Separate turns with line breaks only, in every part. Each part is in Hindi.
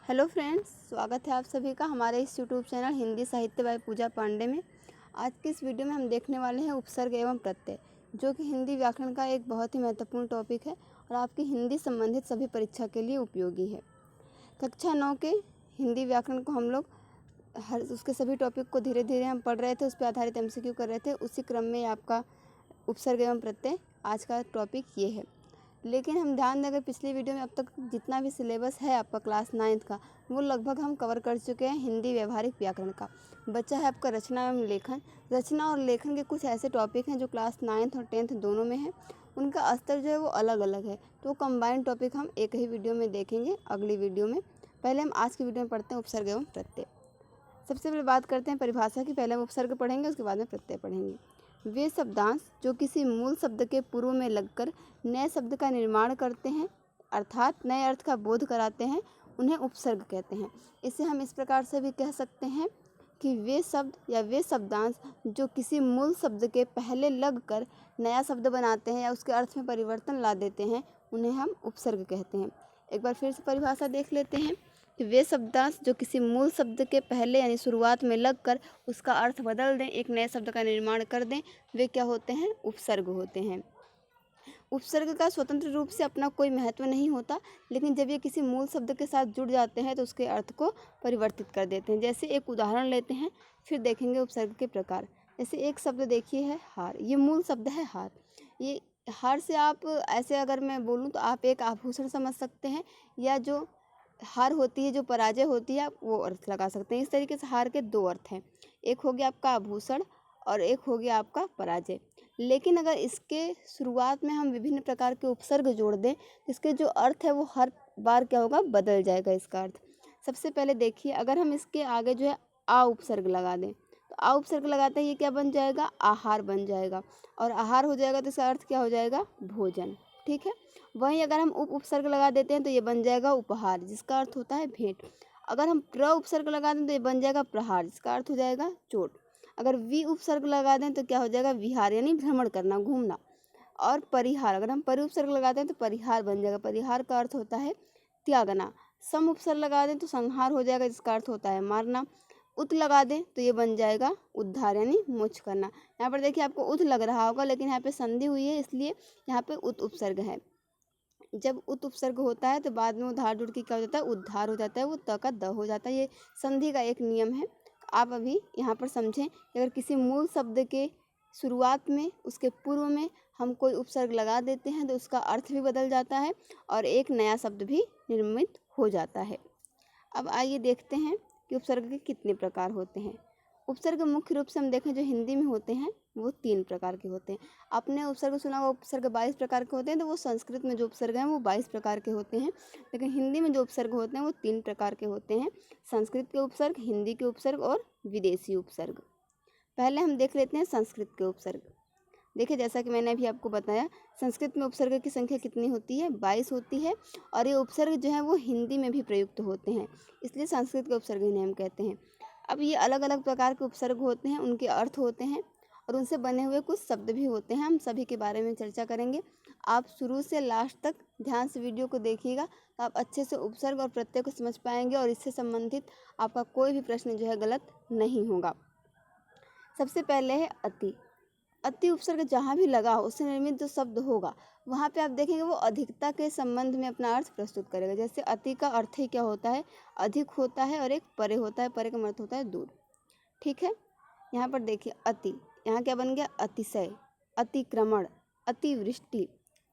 हेलो फ्रेंड्स, स्वागत है आप सभी का हमारे इस यूट्यूब चैनल हिंदी साहित्य बाय पूजा पांडे में। आज की इस वीडियो में हम देखने वाले हैं उपसर्ग एवं प्रत्यय, जो कि हिंदी व्याकरण का एक बहुत ही महत्वपूर्ण टॉपिक है और आपकी हिंदी संबंधित सभी परीक्षा के लिए उपयोगी है। कक्षा 9 के हिंदी व्याकरण को हम लोग उसके सभी टॉपिक को धीरे धीरे हम पढ़ रहे थे, उस पर आधारित MCQ कर रहे थे। उसी क्रम में आपका उपसर्ग एवं प्रत्यय आज का टॉपिक ये है। लेकिन हम ध्यान दें, अगर पिछली वीडियो में अब तक जितना भी सिलेबस है आपका क्लास 9th का, वो लगभग हम कवर कर चुके हैं हिंदी व्यवहारिक व्याकरण का। बचा है आपका रचना एवं लेखन। रचना और लेखन के कुछ ऐसे टॉपिक हैं जो क्लास 9th और 10th दोनों में है, उनका स्तर जो है वो अलग अलग है, तो कंबाइंड टॉपिक हम एक ही वीडियो में देखेंगे अगली वीडियो में। पहले हम आज की वीडियो में पढ़ते हैं उपसर्ग एवं प्रत्यय। सबसे पहले बात करते हैं परिभाषा की। पहले हम उपसर्ग पढ़ेंगे, उसके बाद में प्रत्यय पढ़ेंगे। वे शब्दांश जो किसी मूल शब्द के पूर्व में लगकर नए शब्द का निर्माण करते हैं, अर्थात नए अर्थ का बोध कराते हैं, उन्हें उपसर्ग कहते हैं। इसे हम इस प्रकार से भी कह सकते हैं कि वे शब्द या वे शब्दांश जो किसी मूल शब्द के पहले लगकर नया शब्द बनाते हैं या उसके अर्थ में परिवर्तन ला देते हैं, उन्हें हम उपसर्ग कहते हैं। एक बार फिर से परिभाषा देख लेते हैं कि वे शब्दांश जो किसी मूल शब्द के पहले यानी शुरुआत में लगकर उसका अर्थ बदल दें, एक नए शब्द का निर्माण कर दें, वे क्या होते हैं? उपसर्ग होते हैं। उपसर्ग का स्वतंत्र रूप से अपना कोई महत्व नहीं होता, लेकिन जब ये किसी मूल शब्द के साथ जुड़ जाते हैं तो उसके अर्थ को परिवर्तित कर देते हैं। जैसे एक उदाहरण लेते हैं, फिर देखेंगे उपसर्ग के प्रकार। जैसे एक शब्द देखिए है हार, ये मूल शब्द है हार। ये हार से आप ऐसे अगर मैं बोलूँ तो आप एक आभूषण समझ सकते हैं, या जो हार होती है, जो पराजय होती है, आप वो अर्थ लगा सकते हैं। इस तरीके से हार के दो अर्थ हैं, एक हो गया आपका आभूषण और एक हो गया आपका पराजय। लेकिन अगर इसके शुरुआत में हम विभिन्न प्रकार के उपसर्ग जोड़ दें, इसके जो अर्थ है वो हर बार क्या होगा? बदल जाएगा इसका अर्थ। सबसे पहले देखिए, अगर हम इसके आगे जो है आ उपसर्ग लगा दें, तो आ उपसर्ग लगाते हैं ये क्या बन जाएगा? आहार बन जाएगा, और आहार हो जाएगा तो इसका अर्थ क्या हो जाएगा? भोजन। ठीक है। वहीं अगर हम उपसर्ग लगा देते हैं तो ये बन जाएगा उपहार, जिसका अर्थ होता है भेंट। अगर हम प्र उपसर्ग लगा दें तो ये बन जाएगा प्रहार, जिसका अर्थ हो जाएगा चोट। अगर वी उपसर्ग लगा दें तो क्या हो जाएगा? विहार, यानी भ्रमण करना, घूमना। और परिहार, अगर हम परि उपसर्ग लगाते हैं तो परिहार बन जाएगा, परिहार का अर्थ होता है त्यागना। सम उपसर्ग लगा दें तो संहार हो जाएगा, जिसका अर्थ होता है मारना। उत लगा दें तो ये बन जाएगा उद्धार, यानी मोक्ष करना। यहाँ पर देखिए आपको उत लग रहा होगा, लेकिन यहाँ पे संधि हुई है, इसलिए यहाँ पे उत उपसर्ग है। जब उत उपसर्ग होता है तो बाद में उधार जुड़ के क्या हो जाता है? उद्धार हो जाता है, वो त का द हो जाता है। ये संधि का एक नियम है। आप अभी यहाँ पर समझें कि अगर किसी मूल शब्द के शुरुआत में, उसके पूर्व में हम कोई उपसर्ग लगा देते हैं तो उसका अर्थ भी बदल जाता है और एक नया शब्द भी निर्मित हो जाता है। अब आइए देखते हैं कि उपसर्ग के कितने प्रकार होते हैं। उपसर्ग मुख्य रूप से हम देखें जो हिंदी में होते हैं वो 3 प्रकार के होते हैं। आपने उपसर्ग सुना हुआ उपसर्ग 22 प्रकार के होते हैं, तो वो संस्कृत में जो उपसर्ग हैं वो 22 प्रकार के होते हैं, लेकिन हिंदी में जो उपसर्ग होते हैं वो 3 प्रकार के होते हैं। संस्कृत के उपसर्ग, हिंदी के उपसर्ग और विदेशी उपसर्ग। पहले हम देख लेते हैं संस्कृत के उपसर्ग। देखिए, जैसा कि मैंने अभी आपको बताया, संस्कृत में उपसर्ग की संख्या कितनी होती है? 22 होती है, और ये उपसर्ग जो है वो हिंदी में भी प्रयुक्त होते हैं, इसलिए संस्कृत के उपसर्ग इन्हें हम कहते हैं। अब ये अलग अलग प्रकार के उपसर्ग होते हैं, उनके अर्थ होते हैं और उनसे बने हुए कुछ शब्द भी होते हैं। हम सभी के बारे में चर्चा करेंगे। आप शुरू से लास्ट तक ध्यान से वीडियो को देखिएगा, तो आप अच्छे से उपसर्ग और प्रत्यय को समझ पाएंगे और इससे संबंधित आपका कोई भी प्रश्न जो है गलत नहीं होगा। सबसे पहले है अति। अति उपसर्ग जहाँ भी लगा हो, उससे निर्मित जो शब्द होगा, वहाँ पे आप देखेंगे वो अधिकता के संबंध में अपना अर्थ प्रस्तुत करेगा। जैसे अति का अर्थ ही क्या होता है? अधिक होता है, और एक परे होता है। परे का अर्थ होता है दूर। ठीक है। यहाँ पर देखिए अति, यहाँ क्या बन गया? अतिशय, अतिक्रमण, अतिवृष्टि,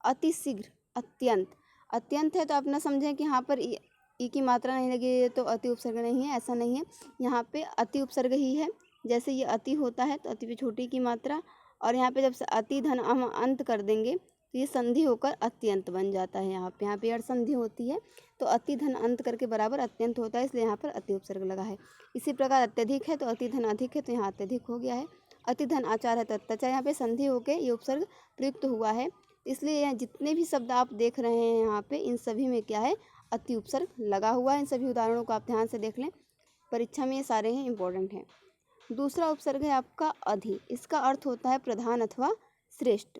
अतिशीघ्र, अत्यंत। अत्यंत है तो आप ना समझें कि यहाँ पर ई की मात्रा नहीं लगी है तो अति उपसर्ग नहीं है, ऐसा नहीं है। यहाँ पे अति उपसर्ग ही है। जैसे ये अति होता है तो अति पे छोटी की मात्रा, और यहाँ पे जब से अति धन हम अंत कर देंगे तो ये संधि होकर अत्यंत बन जाता है। यहाँ पे अड़ संधि होती है तो अति धन अंत करके बराबर अत्यंत होता है, इसलिए यहाँ पर अति उपसर्ग लगा है। इसी प्रकार अत्यधिक है तो अति धन अधिक है, तो यहाँ अत्यधिक हो गया है। अति धन आचार है तो अत्याचार, यहाँ पे संधि होके ये उपसर्ग प्रयुक्त हुआ है, इसलिए यहाँ जितने भी शब्द आप देख रहे हैं यहाँ पे, इन सभी में क्या है? अति उपसर्ग लगा हुआ है। इन सभी उदाहरणों को आप ध्यान से देख लें, परीक्षा में ये सारे हैं, इंपॉर्टेंट हैं। दूसरा उपसर्ग है आपका अधि। इसका अर्थ होता है प्रधान अथवा श्रेष्ठ।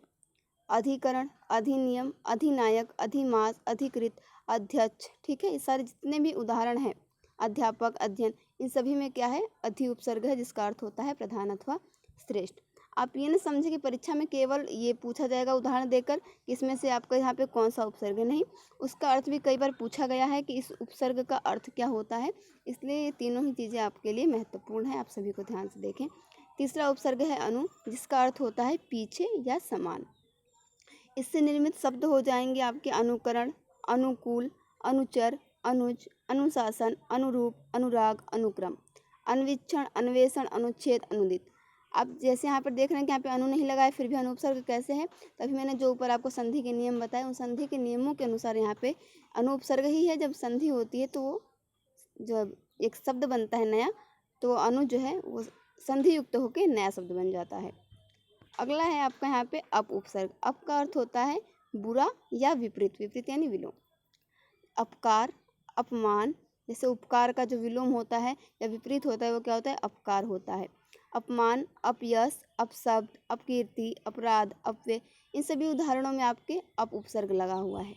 अधिकरण, अधिनियम, अधिनायक, अधिमास, अधिकृत, अध्यक्ष, ठीक है। ये सारे जितने भी उदाहरण हैं, अध्यापक, अध्ययन, इन सभी में क्या है, अधि उपसर्ग है, जिसका अर्थ होता है प्रधान अथवा श्रेष्ठ। आप ये न समझे कि परीक्षा में केवल ये पूछा जाएगा उदाहरण देकर कि इसमें से आपका यहाँ पे कौन सा उपसर्ग है, नहीं, उसका अर्थ भी कई बार पूछा गया है कि इस उपसर्ग का अर्थ क्या होता है। इसलिए ये तीनों ही चीज़ें आपके लिए महत्वपूर्ण है, आप सभी को ध्यान से देखें। तीसरा उपसर्ग है अनु, जिसका अर्थ होता है पीछे या समान। इससे निर्मित शब्द हो जाएंगे आपके अनुकरण, अनुकूल, अनुचर, अनुज, अनुशासन, अनुरूप, अनुराग, अनुक्रम, अन्वीक्षण, अन्वेषण, अनुच्छेद, अनुदित। आप जैसे यहाँ पर देख रहे हैं कि यहाँ पे अनु नहीं लगाए, फिर भी अनुपसर्ग कैसे है, तभी मैंने जो ऊपर आपको संधि के नियम बताए, उन संधि के नियमों के अनुसार यहाँ पे अनुपसर्ग ही है। जब संधि होती है तो वो जब एक शब्द बनता है नया, तो अनु जो है वो संधि युक्त होकर नया शब्द बन जाता है। अगला है आपका यहाँ पे अप उपसर्ग। अप का अर्थ होता है बुरा या विपरीत, विपरीत यानी विलोम। अपकार, अपमान, जैसे उपकार का जो विलोम होता है या विपरीत होता है वो क्या होता है, अपकार होता है। अपमान, अपयश, अपशब्द, अपकीर्ति, अपराध, अपव्यय, इन सभी उदाहरणों में आपके अप उपसर्ग लगा हुआ है।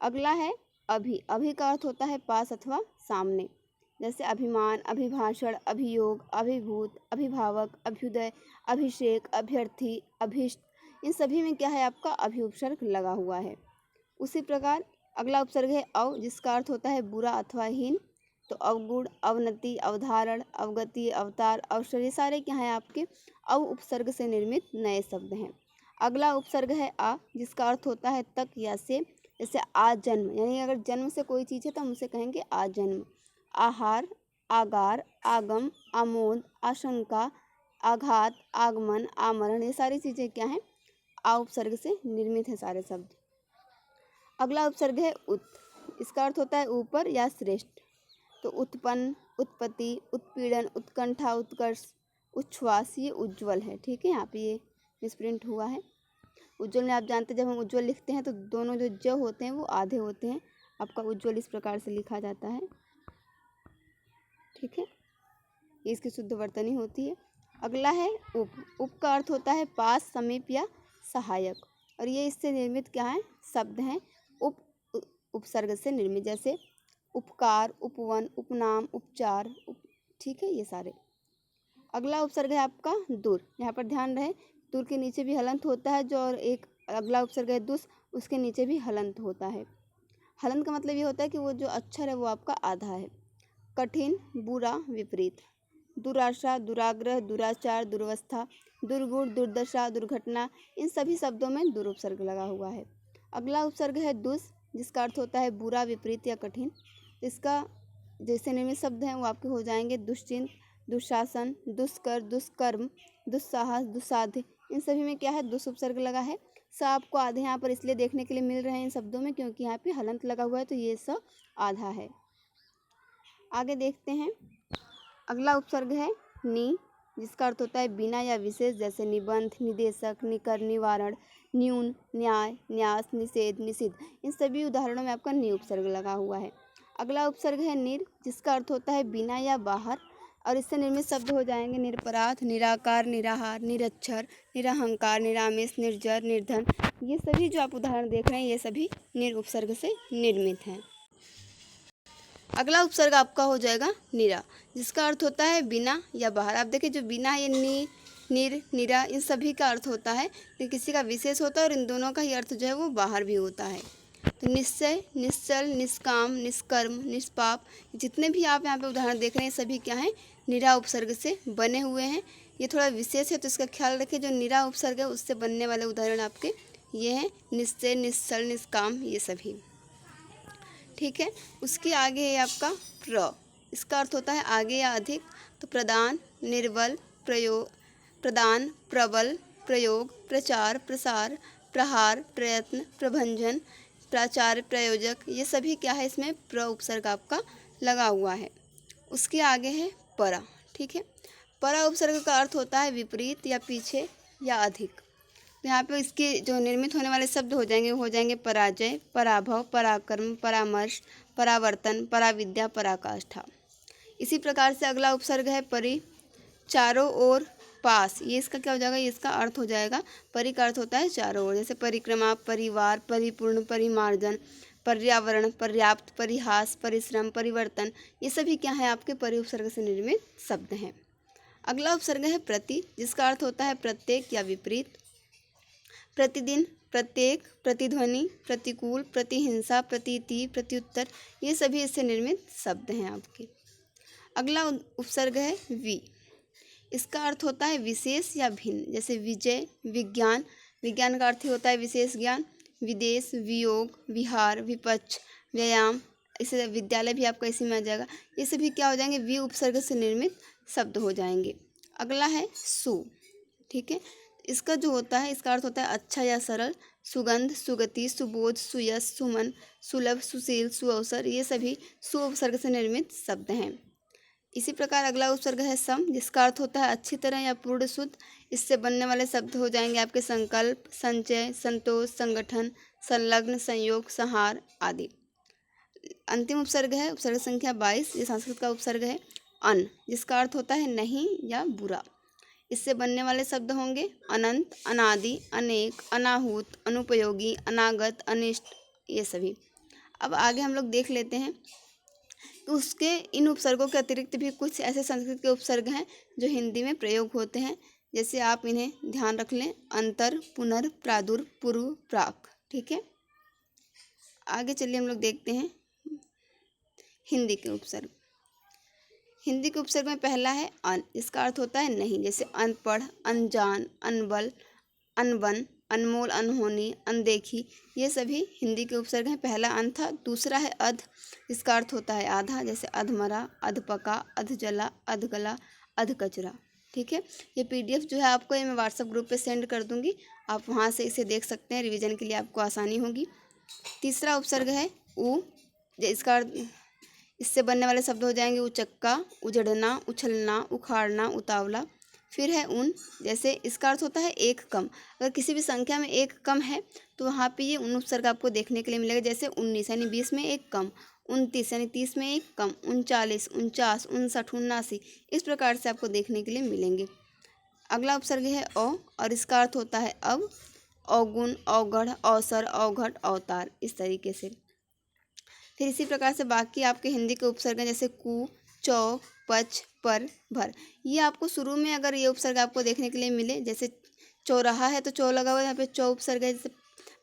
अगला है अभि। अभि का अर्थ होता है पास अथवा सामने, जैसे अभिमान, अभिभाषण, अभियोग, अभिभूत, अभिभावक, अभ्युदय, अभिषेक, अभ्यर्थी, अभिष्ट, इन सभी में क्या है आपका अभि उपसर्ग लगा हुआ है। उसी प्रकार अगला उपसर्ग है अव, जिसका अर्थ होता है बुरा अथवा हीन। तो अवगुण, अवनति, अवधारण, अवगति, अवतार, अवसर, ये सारे क्या हैं आपके अव उपसर्ग से निर्मित नए शब्द हैं। अगला उपसर्ग है आ, जिसका अर्थ होता है तक या से, जैसे आजन्म, यानी अगर जन्म से कोई चीज़ है तो हम उसे कहेंगे आजन्म। आहार, आगार, आगम, आमोद, आशंका, आघात, आगमन, आमरण, ये सारी चीज़ें क्या हैं आ उपसर्ग से निर्मित है सारे शब्द। अगला उपसर्ग है उत, इसका अर्थ होता है ऊपर या श्रेष्ठ। तो उत्पन्न, उत्पत्ति, उत्पीड़न, उत्कंठा, उत्कर्ष, उच्छ्वास, ये उज्ज्वल है, ठीक है। यहाँ पे ये मिसप्रिंट हुआ है। उज्ज्वल में आप जानते हैं जब हम उज्ज्वल लिखते हैं तो दोनों जो ज होते हैं वो आधे होते हैं। आपका उज्ज्वल इस प्रकार से लिखा जाता है, ठीक है, ये इसकी शुद्ध वर्तनी होती है। अगला है उप। उप का अर्थ होता है पास, समीप या सहायक, और ये इससे निर्मित क्या है शब्द हैं उप उपसर्ग से निर्मित, जैसे उपकार, उपवन, उपनाम, उपचार, ठीक है, ये सारे। अगला उपसर्ग है आपका दूर। यहाँ पर ध्यान रहे दूर के नीचे भी हलंत होता है जो, और एक अगला उपसर्ग है दुस, उसके नीचे भी हलंत होता है। हलंत का मतलब ये होता है कि वो जो अक्षर है वो आपका आधा है। कठिन, बुरा, विपरीत, दुराशा, दुराग्रह, दुराचार, दुर्वस्था, दुर्गुण, दुर्दशा, दुर्घटना, इन सभी शब्दों में दुर उपसर्ग लगा हुआ है। अगला उपसर्ग है दुस, जिसका अर्थ होता है बुरा, विपरीत या कठिन। इसका जैसे निर्मित शब्द हैं वो आपके हो जाएंगे दुश्चिंत, दुशासन, दुष्कर, दुष्कर्म, दुस्साहस, दुस्साध्य, इन सभी में क्या है दुस उपसर्ग लगा है। स आपको आधे यहाँ पर इसलिए देखने के लिए मिल रहे हैं इन शब्दों में क्योंकि यहाँ पे हलंत लगा हुआ है, तो ये स आधा है। आगे देखते हैं। अगला उपसर्ग है नि, जिसका अर्थ होता है बिना या विशेष, जैसे निबंध, निदेशक, निकर, निवारण, न्यून, न्याय, न्यास, निषेध, निषिद्ध, इन सभी उदाहरणों में आपका नि उपसर्ग लगा हुआ है। अगला उपसर्ग है निर, जिसका अर्थ होता है बिना या बाहर, और इससे निर्मित शब्द हो जाएंगे निरपराध, निराकार, निराहार, निरक्षर, निरहंकार, निरामिष, निर्जर, निर्धन, ये सभी जो आप उदाहरण देख रहे हैं ये सभी निर उपसर्ग से निर्मित हैं। अगला उपसर्ग आपका हो जाएगा निरा, जिसका अर्थ होता है बिना या बाहर। आप देखिए जो बिना, ये नि, निर, निरा, इन सभी का अर्थ होता है कि किसी का विशेष होता है और इन दोनों का ही अर्थ जो है वो बाहर भी होता है। तो निश्चय, निश्चल, निष्काम, निष्कर्म, निष्पाप, जितने भी आप यहाँ पे उदाहरण देख रहे हैं सभी क्या हैं निरा उपसर्ग से बने हुए हैं। ये थोड़ा विशेष है तो इसका ख्याल रखें, जो निरा उपसर्ग है उससे बनने वाले उदाहरण आपके ये हैं निश्चय, निश्चल, निष्काम, ये सभी, ठीक है। उसके आगे है आपका प्र, इसका अर्थ होता है आगे या अधिक। तो प्रदान, निर्बल, प्रयोग, प्रदान, प्रबल, प्रयोग, प्रचार, प्रसार, प्रहार, प्रयत्न, प्रभंजन, प्राचार्य, प्रयोजक, ये सभी क्या है इसमें प्र उपसर्ग आपका लगा हुआ है। उसके आगे है परा, ठीक है। परा उपसर्ग का अर्थ होता है विपरीत या पीछे या अधिक। तो यहाँ पे इसके जो निर्मित होने वाले शब्द हो जाएंगे पराजय, पराभव, पराक्रम, परामर्श, परावर्तन, पराविद्या, पराकाष्ठा। इसी प्रकार से अगला उपसर्ग है परि, चारों ओर, पास, ये इसका क्या हो जाएगा, ये इसका अर्थ हो जाएगा परि का अर्थ होता है चारों ओर, जैसे परिक्रमा, परिवार, परिपूर्ण, परिमार्जन, पर्यावरण, पर्याप्त, परिहास, परिश्रम, परिवर्तन, ये सभी क्या है आपके परि उपसर्ग से निर्मित शब्द हैं। अगला उपसर्ग है प्रति, जिसका अर्थ होता है प्रत्येक या विपरीत। प्रतिदिन, प्रत्येक, प्रतिध्वनि, प्रतिकूल, प्रतिहिंसा, प्रतीति, प्रत्युत्तर, ये सभी इससे निर्मित शब्द हैं आपके। अगला उपसर्ग है वि, इसका अर्थ होता है विशेष या भिन्न, जैसे विजय, विज्ञान, विज्ञान का अर्थ ही होता है विशेष ज्ञान, विदेश, वियोग, विहार, विपक्ष, व्यायाम, इसे विद्यालय भी आपका इसी में आ जाएगा। ये सभी क्या हो जाएंगे, वि उपसर्ग से निर्मित शब्द हो जाएंगे। अगला है सु, ठीक है, इसका जो होता है इसका अर्थ होता है अच्छा या सरल, सुगंध, सुगति, सुबोध, सुयश, सुमन, सुलभ, सुशील, सुअवसर, ये सभी सु उपसर्ग से निर्मित शब्द हैं। इसी प्रकार अगला उपसर्ग है सम, जिसका अर्थ होता है अच्छी तरह या पूर्ण शुद्ध। इससे बनने वाले शब्द हो जाएंगे आपके संकल्प, संचय, संतोष, संगठन, संलग्न, संयोग, संहार आदि। अंतिम उपसर्ग है उपसर्ग संख्या 22, ये संस्कृत का उपसर्ग है अन, जिसका अर्थ होता है नहीं या बुरा। इससे बनने वाले शब्द होंगे अनंत, अनादि, अनेक, अनाहूत, अनुपयोगी, अनागत, अनिष्ट, ये सभी। अब आगे हम लोग देख लेते हैं कि उसके इन उपसर्गों के अतिरिक्त भी कुछ ऐसे संस्कृत के उपसर्ग हैं जो हिंदी में प्रयोग होते हैं, जैसे आप इन्हें ध्यान रख लें, अंतर, पुनर्, प्रादुर, पूर्व, प्राक, ठीक है। आगे चलिए हम लोग देखते हैं हिंदी के उपसर्ग। हिंदी के उपसर्ग में पहला है अन, इसका अर्थ होता है नहीं, जैसे अनपढ़, अनजान, अनबल, अनबन, अनमोल, अनहोनी, अनदेखी, ये सभी हिंदी के उपसर्ग हैं। पहला अन था। दूसरा है अध, इसका अर्थ होता है आधा, जैसे अधमरा, अधपका, अधजला, अधगला, अधकचरा, ठीक है। ये PDF जो है आपको ये मैं व्हाट्सएप ग्रुप पे सेंड कर दूंगी, आप वहाँ से इसे देख सकते हैं, रिवीजन के लिए आपको आसानी होगी। तीसरा उपसर्ग है उ, इसका इससे बनने वाले शब्द हो जाएंगे उचक्का, उजड़ना, उछलना, उखाड़ना, उतावला। फिर है उन, जैसे इसका अर्थ होता है एक कम, अगर किसी भी संख्या में एक कम है तो वहाँ पे ये उन उपसर्ग आपको देखने के लिए मिलेगा, जैसे 19 यानी 20 में एक कम, 29 यानी 30 में एक कम, 39, 49, 59, 79, इस प्रकार से आपको देखने के लिए मिलेंगे। अगला उपसर्ग है औ, और इसका अर्थ होता है अब, अवगुण, अवगढ़, अवसर, अवघट, अवतार, इस तरीके से। फिर इसी प्रकार से बाकी आपके हिंदी के उपसर्ग हैं, जैसे कु, चौ, पच, पर, भर। ये आपको शुरू में अगर ये उपसर्ग आपको देखने के लिए मिले, जैसे चौराहा है तो चौ लगा हुआ है, यहाँ पे चौ उपसर्ग है। जैसे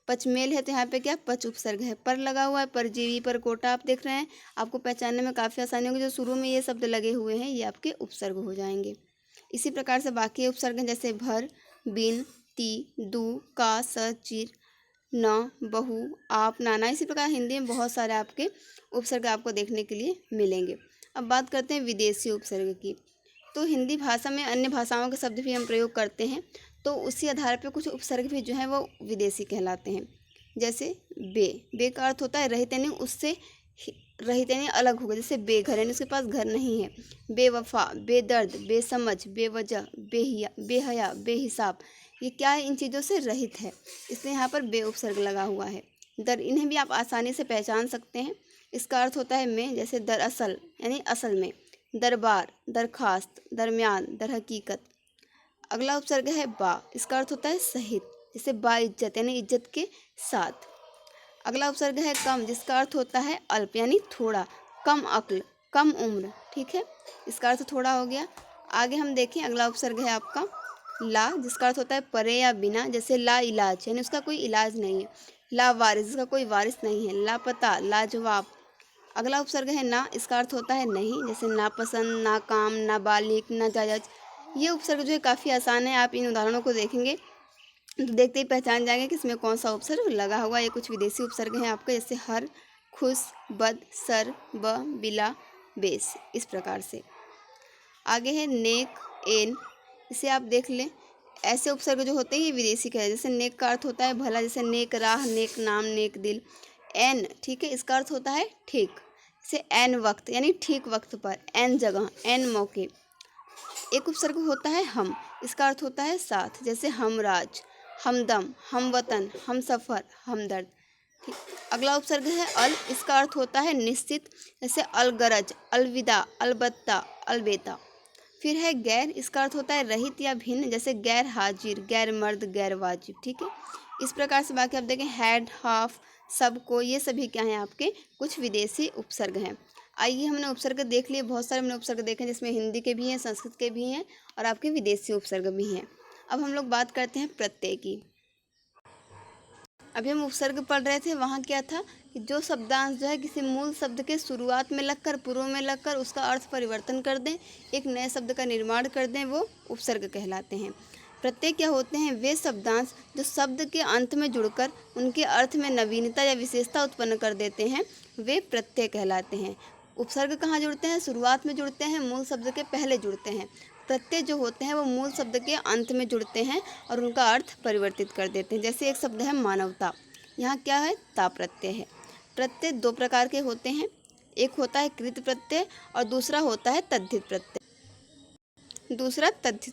पचमेल है तो यहाँ पे क्या पच उपसर्ग है। पर लगा हुआ है, परजीवी, परकोटा, आप देख रहे हैं, आपको पहचानने में काफ़ी आसानी होगी। जो शुरू में ये शब्द लगे हुए हैं ये आपके उपसर्ग हो जाएंगे। इसी प्रकार से बाकी उपसर्ग हैं, जैसे भर, बिन, ती, दू, का, स, चिर, न, बहु, आप, नाना। इसी प्रकार हिंदी में बहुत सारे आपके उपसर्ग आपको देखने के लिए मिलेंगे। अब बात करते हैं विदेशी उपसर्ग की। तो हिंदी भाषा में अन्य भाषाओं के शब्द भी हम प्रयोग करते हैं, तो उसी आधार पर कुछ उपसर्ग भी जो है वो विदेशी कहलाते हैं। जैसे बे, बे का अर्थ होता है रहित, यानी उससे रहित यानी अलग होगा। जैसे बेघर यानी उसके पास घर नहीं है। बेवफा, बेदर्द, बेसमझ, बेवजह, बेहया, बेहिसाब, ये क्या है, इन चीज़ों से रहित है, इसलिए यहाँ पर बे उपसर्ग लगा हुआ है। इन्हें भी आप आसानी से पहचान सकते हैं। इसका अर्थ होता है में, जैसे दरअसल यानी असल में, दरबार, दरखास्त, दरमियान, दरहकीकत। अगला उपसर्ग है बा, इसका अर्थ होता है सहित, जैसे बाइज्जत यानी इज्जत के साथ। अगला उपसर्ग है कम, जिसका अर्थ होता है अल्प यानी थोड़ा, कम अक्ल, कम उम्र, ठीक है, इसका अर्थ थोड़ा हो गया। आगे हम देखें, अगला उपसर्ग है आपका ला, जिसका अर्थ होता है परे या बिना, जैसे ला इलाज यानी उसका कोई इलाज नहीं है। ला वारिस, जिसका कोई वारिस नहीं है। लापता, लाजवाब। अगला उपसर्ग है ना, इसका अर्थ होता है नहीं, जैसे नापसंद, नाकाम, नाबालिग, नाजायज। ये उपसर्ग जो है काफ़ी आसान है, आप इन उदाहरणों को देखेंगे तो देखते ही पहचान जाएंगे कि इसमें कौन सा उपसर्ग लगा हुआ है। ये कुछ विदेशी उपसर्ग हैं आपके, जैसे हर, खुश, बद, सर, ब, बिला, बेस, इस प्रकार से। आगे है नेक, एन, इसे आप देख लें। ऐसे उपसर्ग जो होते हैं ये विदेशी का है। जैसे नेक का अर्थ होता है भला, जैसे नेक राह, नेक नाम, नेक दिल। एन, ठीक है, इसका अर्थ होता है ठीक, जैसे एन वक्त यानी ठीक वक्त पर, एन जगह, एन मौके। एक उपसर्ग होता है हम, इसका अर्थ होता है साथ, जैसे हमराज, हमदम, हम वतन, हम सफ़र, हमदर्द। ठीक। अगला उपसर्ग है अल, इसका अर्थ होता है निश्चित, जैसे अलगरज, अलविदा, अलबत्ता, अलबेता। फिर है गैर, इसका अर्थ होता है रहित या भिन्न, जैसे गैर हाजिर, गैर मर्द, गैर वाजिब, ठीक है। इस प्रकार से बाकी आप देखें हैड, हाफ, सबको, ये सभी क्या हैं आपके कुछ विदेशी उपसर्ग हैं। आइए हमने उपसर्ग देख लिए, बहुत सारे हमने उपसर्ग देखे जिसमें हिंदी के भी हैं, संस्कृत के भी हैं और आपके विदेशी उपसर्ग भी हैं। अब हम लोग बात करते हैं प्रत्यय की। अभी हम उपसर्ग पढ़ रहे थे, वहाँ क्या था कि जो शब्दांश जो है किसी मूल शब्द के शुरुआत में लगकर, पूर्व में लगकर उसका अर्थ परिवर्तन कर दें, एक नए शब्द का निर्माण कर दें, वो उपसर्ग कहलाते हैं। प्रत्यय क्या होते हैं? वे शब्दांश जो शब्द के अंत में जुड़कर उनके अर्थ में नवीनता या विशेषता उत्पन्न कर देते हैं, वे प्रत्यय कहलाते हैं। उपसर्ग कहाँ जुड़ते हैं? शुरुआत में जुड़ते हैं, मूल शब्द के पहले जुड़ते हैं। प्रत्यय जो होते हैं वो मूल शब्द के अंत में जुड़ते हैं और उनका अर्थ परिवर्तित कर देते हैं। जैसे एक शब्द है मानवता, यहाँ क्या है? ता प्रत्यय है। प्रत्यय दो प्रकार के होते हैं, एक होता है कृत प्रत्यय और दूसरा होता है तद्धित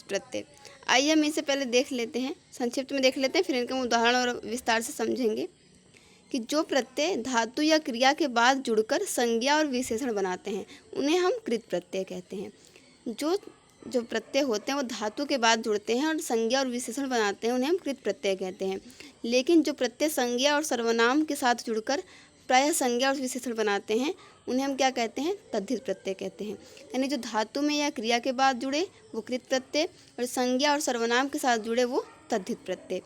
प्रत्यय। आइए हम इसे पहले देख लेते हैं, संक्षिप्त में देख लेते हैं, फिर इनका हम उदाहरण और विस्तार से समझेंगे कि जो प्रत्यय धातु या क्रिया के बाद जुड़कर संज्ञा और विशेषण बनाते हैं उन्हें हम कृत प्रत्यय कहते हैं। जो प्रत्यय होते हैं वो धातु के बाद जुड़ते हैं और संज्ञा और विशेषण बनाते हैं, उन्हें हम कृत प्रत्यय कहते हैं। लेकिन जो प्रत्यय संज्ञा और सर्वनाम के साथ जुड़कर प्रायः संज्ञा और विशेषण बनाते हैं उन्हें हम क्या कहते हैं? तद्धित प्रत्यय कहते हैं। यानी जो धातु में या क्रिया के बाद जुड़े वो कृत प्रत्यय और संज्ञा और सर्वनाम के साथ जुड़े वो तद्धित प्रत्यय।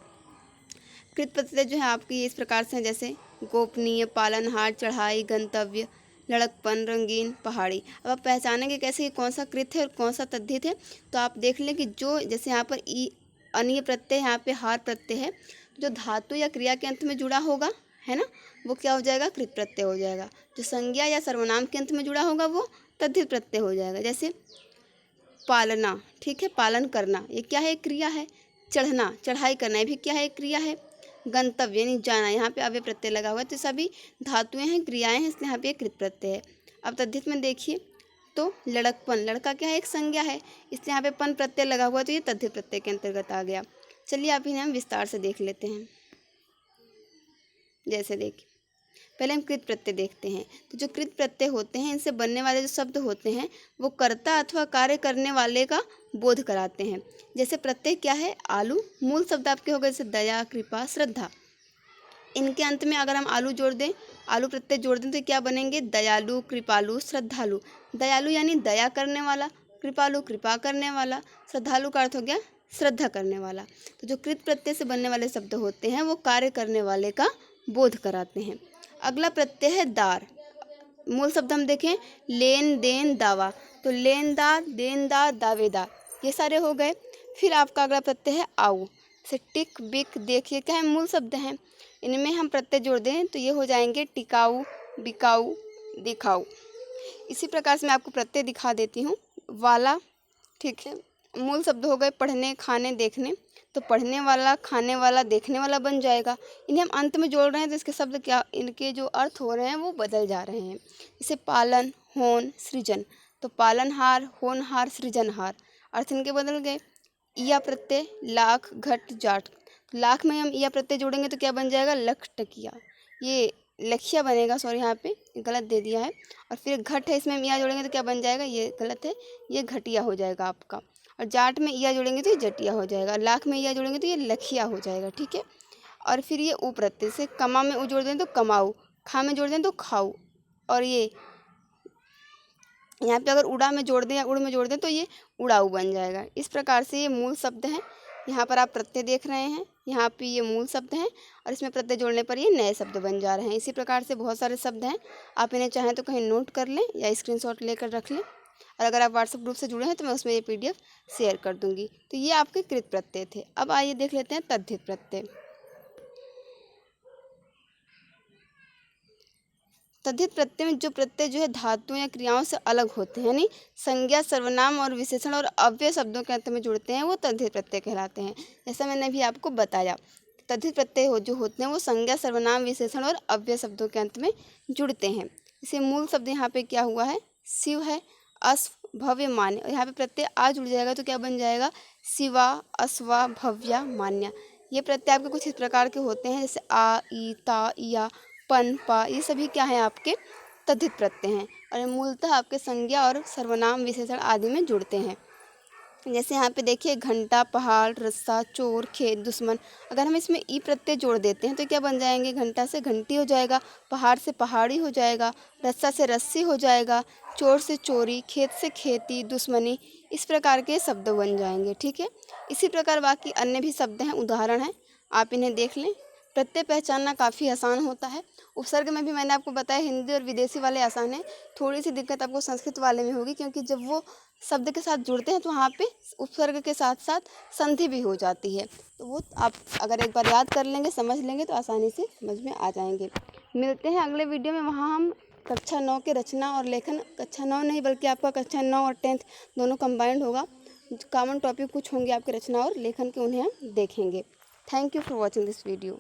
कृत प्रत्यय जो है आपकी इस प्रकार से हैं, जैसे गोपनीय, पालनहार, चढ़ाई, गंतव्य, लड़कपन, रंगीन, पहाड़ी। अब आप पहचानेंगे कैसे कि कौन सा कृत है और कौन सा तद्धित है? तो आप देख लें कि जो जैसे यहाँ पर ई अनीय प्रत्यय, यहाँ पे हार प्रत्यय है, जो धातु या क्रिया के अंत में जुड़ा होगा, है ना, वो क्या हो जाएगा? कृत प्रत्यय हो जाएगा। जो संज्ञा या सर्वनाम के अंत में जुड़ा होगा वो तद्धित प्रत्यय हो जाएगा। जैसे पालना, ठीक है, पालन करना, ये क्या है? एक क्रिया है। चढ़ना, चढ़ाई करना, ये भी क्या है? एक क्रिया है। गंतव्य यानी जाना, यहाँ पे अव्यय प्रत्यय लगा हुआ है, तो सभी धातुएं हैं, क्रियाएं हैं, इसलिए यहाँ पे कृत प्रत्यय है। अब तद्धित में देखिए तो लड़कपन, लड़का क्या है? एक संज्ञा है, इसलिए यहाँ पे पन प्रत्यय लगा हुआ है, तो ये तद्धित प्रत्यय के अंतर्गत आ गया। चलिए आप इन्हें हम विस्तार से देख लेते हैं। जैसे देखिए, पहले हम कृत प्रत्यय देखते हैं। तो जो कृत प्रत्यय होते हैं इनसे बनने वाले जो शब्द होते हैं वो कर्ता अथवा कार्य करने वाले का बोध कराते हैं। जैसे प्रत्यय क्या है? आलू, मूल शब्द आपके हो गए जैसे दया, कृपा, श्रद्धा। इनके अंत में अगर हम आलू जोड़ दें, आलू प्रत्यय जोड़ दें तो क्या बनेंगे? दयालु, कृपालु, श्रद्धालु। दयालु यानी दया करने वाला, कृपालु कृपा करने वाला, श्रद्धालु का अर्थ हो गया श्रद्धा करने वाला। तो जो कृत प्रत्यय से बनने वाले शब्द होते हैं वो कार्य करने वाले का बोध कराते हैं। अगला प्रत्यय है दार। मूल शब्द हम देखें, लेन देन दावा, तो लेनदार, देनदार, दावेदार, ये सारे हो गए। फिर आपका अगला प्रत्यय है आऊ। जैसे टिक, बिक, देखिए क्या है? मूल शब्द हैं, इनमें हम प्रत्यय जोड़ दें तो ये हो जाएंगे टिकाऊ, बिकाऊ, दिखाऊ। इसी प्रकार से मैं आपको प्रत्यय दिखा देती हूँ। वाला, ठीक है, मूल शब्द हो गए पढ़ने, खाने, देखने, तो पढ़ने वाला, खाने वाला, देखने वाला बन जाएगा। इन्हें हम अंत में जोड़ रहे हैं तो इसके शब्द क्या, इनके जो अर्थ हो रहे हैं वो बदल जा रहे हैं। जैसे पालन, होन, सृजन, तो पालनहार, होनहार, सृजनहार, अर्थ इनके बदल गए। ईया प्रत्यय, लाख, घट, जाट, लाख में हम ईया प्रत्यय जोड़ेंगे तो क्या बन जाएगा? लख टकिया, ये लखिया बनेगा, सॉरी यहाँ पे गलत दे दिया है। और फिर घट है, इसमें हम ईया जोड़ेंगे तो क्या बन जाएगा? ये गलत है, ये घटिया हो जाएगा आपका। और जाट में ईया जोड़ेंगे तो ये जटिया हो जाएगा, लाख में ईया जोड़ेंगे तो ये लखिया हो जाएगा, ठीक है। और फिर ये ऊ प्रत्यय से कमा में ऊ जोड़ दें तो कमाऊ, खा में जोड़ दें तो खाऊ, और ये यहाँ पे अगर उड़ा में जोड़ दें या उड़ में जोड़ दें तो ये उड़ाऊ बन जाएगा। इस प्रकार से ये मूल शब्द हैं। यहाँ पर आप प्रत्यय देख रहे हैं, यहाँ पे ये मूल शब्द हैं और इसमें प्रत्यय जोड़ने पर ये नए शब्द बन जा रहे हैं। इसी प्रकार से बहुत सारे शब्द हैं, आप इन्हें चाहें तो कहीं नोट कर लें या स्क्रीनशॉट लेकर रख लें। और अगर आप व्हाट्सएप ग्रुप से जुड़े हैं तो मैं उसमें ये PDF शेयर कर दूँगी। तो ये आपके कृत प्रत्यय थे। अब आइए देख लेते हैं तद्धित प्रत्यय। तद्धित प्रत्यय में जो प्रत्यय जो है धातुओं या क्रियाओं से अलग होते हैं, यानी संज्ञा, सर्वनाम और विशेषण और अव्यय शब्दों के अंत में जुड़ते हैं, वो तद्धित प्रत्यय कहलाते हैं। जैसा मैंने अभी आपको बताया, तद्धित प्रत्यय जो होते हैं वो संज्ञा, सर्वनाम, विशेषण और अव्यय शब्दों के अंत में जुड़ते हैं। इसे मूल शब्द यहाँ पे क्या हुआ है? शिव है, अश्व, भव्य, मान्य, और यहाँ पे प्रत्यय आ जुड़ जाएगा तो क्या बन जाएगा? शिवा, अश्वा, भव्या, मान्या। ये प्रत्यय आपके कुछ इस प्रकार के होते हैं, जैसे आ, ई, ता, या, पन, पा, ये सभी क्या हैं? आपके तद्धित प्रत्यय हैं और मूलतः आपके संज्ञा और सर्वनाम, विशेषण आदि में जुड़ते हैं। जैसे यहाँ पे देखिए घंटा, पहाड़, रस्सा, चोर, खेत, दुश्मन। अगर हम इसमें ई प्रत्यय जोड़ देते हैं तो क्या बन जाएंगे? घंटा से घंटी हो जाएगा, पहाड़ से पहाड़ी हो जाएगा, रस्सा से रस्सी हो जाएगा, चोर से चोरी, खेत से खेती, दुश्मनी। इस प्रकार के शब्द बन जाएंगे। ठीक है, इसी प्रकार बाकी अन्य भी शब्द हैं, उदाहरण हैं, आप इन्हें देख लें। प्रत्यय पहचानना काफ़ी आसान होता है। उपसर्ग में भी मैंने आपको बताया हिंदी और विदेशी वाले आसान हैं। थोड़ी सी दिक्कत आपको संस्कृत वाले में होगी, क्योंकि जब वो शब्द के साथ जुड़ते हैं तो वहाँ पे उपसर्ग के साथ साथ संधि भी हो जाती है। तो वो आप अगर एक बार याद कर लेंगे, समझ लेंगे तो आसानी से समझ में आ जाएंगे। मिलते हैं अगले वीडियो में, वहाँ हम कक्षा 9 के रचना और लेखन, कक्षा 9 नहीं बल्कि आपका कक्षा 9 और 10th दोनों कंबाइंड होगा। कॉमन टॉपिक कुछ होंगे आपके रचना और लेखन के, उन्हें हम देखेंगे। Thank you for watching this video.